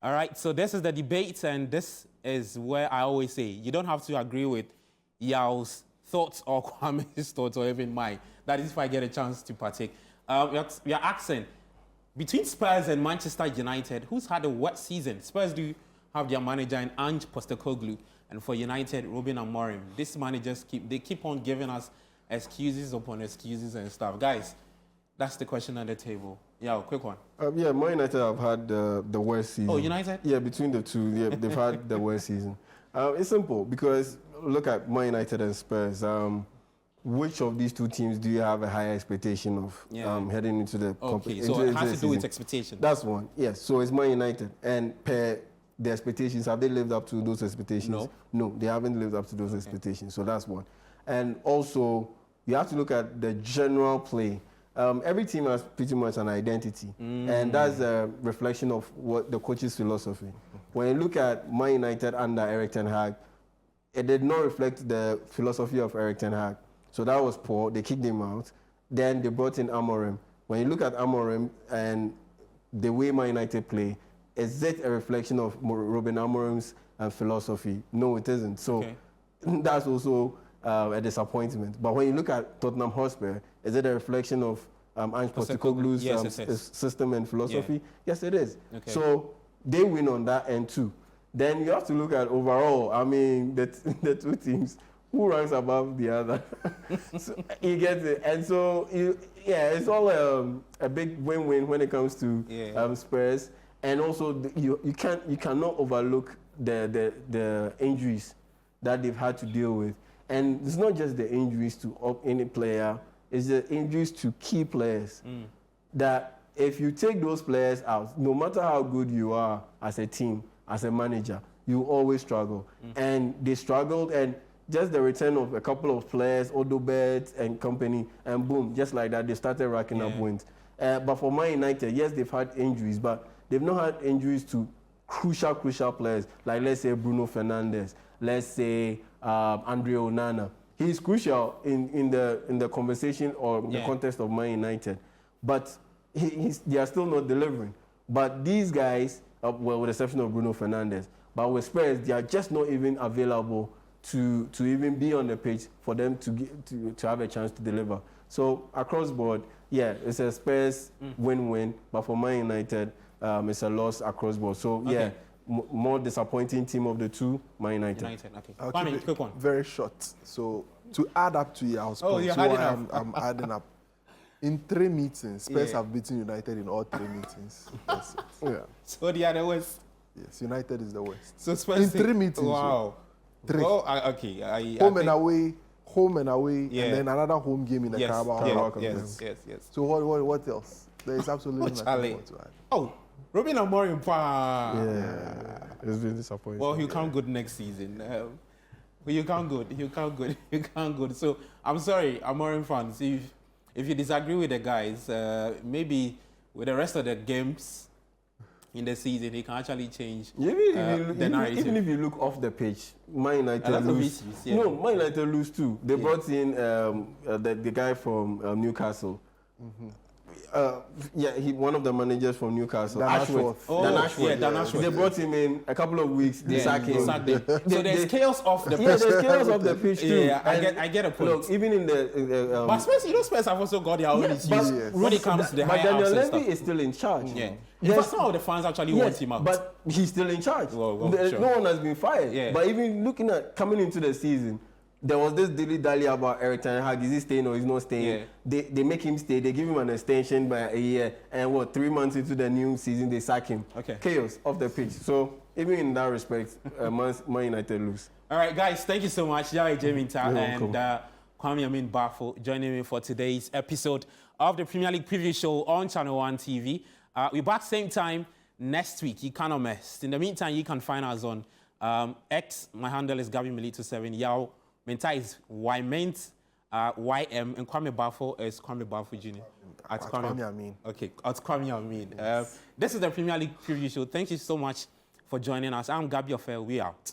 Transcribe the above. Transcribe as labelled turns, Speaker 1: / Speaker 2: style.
Speaker 1: All right, so this is the debate, and this is where I always say, you don't have to agree with Yao's thoughts or Kwame's thoughts or even mine. That is if I get a chance to partake. We are asking, between Spurs and Manchester United, who's had a wet season? Spurs do have their manager in Ange Postecoglou, and for United, Ruben Amorim. These managers keep on giving us excuses upon excuses and stuff. Guys, that's the question on the table. Yeah, quick one.
Speaker 2: Yeah, Man United have had the worst season.
Speaker 1: Oh, United?
Speaker 2: Yeah, between the two, yeah, they've had the worst season. It's simple because look at Man United and Spurs. Which of these two teams do you have a higher expectation of heading into the
Speaker 1: competition? Okay, so it has to do with expectations.
Speaker 2: That's one, yes. So it's Man United. And per the expectations, have they lived up to those expectations?
Speaker 1: No.
Speaker 2: No, they haven't lived up to those expectations. So that's one. And also, you have to look at the general play. Every team has pretty much an identity, and that's a reflection of what the coach's philosophy. When you look at Man United under Erik ten Hag, it did not reflect the philosophy of Erik ten Hag. So that was poor. They kicked him out. Then they brought in Amorim. When you look at Amorim and the way Man United play, is it a reflection of Ruben Amorim's philosophy? No, it isn't. So that's also a disappointment. But when you look at Tottenham Hotspur, is it a reflection of Ange Postecoglou's system and philosophy? Yeah. Yes, it is. Okay. So they win on that end too. Then you have to look at overall. I mean, the two teams, who ranks above the other? So you get it. And so, it's all a big win-win when it comes to Spurs. And also, you cannot overlook the injuries that they've had to deal with. And it's not just the injuries to any player, it's the injuries to key players. That if you take those players out, no matter how good you are as a team, as a manager, you always struggle. And they struggled, and just the return of a couple of players, Odobert and company, and boom, just like that, they started racking up wins. But for Man United, yes, they've had injuries, but they've not had injuries to crucial players, like let's say Bruno Fernandes, let's say Andre Onana. He's crucial in the conversation or the context of Man United, but they are still not delivering. But these guys, well, with the exception of Bruno Fernandes, but with Spurs, they are just not even available to even be on the pitch for them to have a chance to deliver. So across board, yeah, it's a Spurs win-win, but for Man United, it's a loss across board. So more disappointing team of the two, Man United.
Speaker 1: Okay. Kwame, quick one.
Speaker 3: Very short. So to add up to your house point, I'm adding up. In 3 meetings, Spurs have beaten United in all 3 meetings. That's it. Yeah.
Speaker 1: So they are the worst.
Speaker 3: Yes, United is the worst.
Speaker 1: So Spurs
Speaker 3: in 3 meetings.
Speaker 1: Wow.
Speaker 3: 3.
Speaker 1: Oh, okay.
Speaker 3: Home and away, and then another home game in the Carabao Cup.
Speaker 1: Yes.
Speaker 3: So what else? There is absolutely nothing more to add.
Speaker 1: Oh, Ruben Amorim.
Speaker 2: Yeah, it's been disappointing.
Speaker 1: Well, he'll come good next season. He'll come good. So I'm sorry, Amorim fans, if you disagree with the guys, maybe with the rest of the games in the season, he can actually change the narrative.
Speaker 2: Even if you look off the pitch, Man United lose. No, Man United lose too. They brought in the guy from Newcastle. One of the managers from Newcastle, Ashworth.
Speaker 1: Dan Ashworth.
Speaker 2: They brought him in a couple of weeks. They sacked him.
Speaker 1: So there's chaos off the pitch.
Speaker 2: Yeah, there's chaos off the pitch too.
Speaker 1: Yeah, I get a point.
Speaker 2: Look, even in the
Speaker 1: but Spurs have also got their own issues when it comes to the higher ups and stuff.
Speaker 2: But Daniel Levy is still in charge.
Speaker 1: Yeah. But some of the fans actually want him out.
Speaker 2: But he's still in charge.
Speaker 1: Sure.
Speaker 2: No one has been fired. Yeah. But even looking at coming into the season, there was this dilly-dally about Erik ten Hag. Is he staying or is not staying? Yeah. They make him stay. They give him an extension by a year. And 3 months into the new season, they sack him.
Speaker 1: Okay.
Speaker 2: Chaos off the pitch. So even in that respect, Man United lose.
Speaker 1: All right, guys. Thank you so much. Yahweh Jaminta and Kwame Amin Bafo joining me for today's episode of the Premier League Preview Show on Channel 1 TV. We're back same time next week. You cannot miss. In the meantime, you can find us on X. My handle is GabiMilito7. Yao Menta is YMent, YM, and Kwame Bafo is Kwame Bafo Jr.
Speaker 3: At Kwame Amin.
Speaker 1: Okay, at Kwame Amin. This is the Premier League Preview Show. Thank you so much for joining us. I'm Gabi Ofer. We out.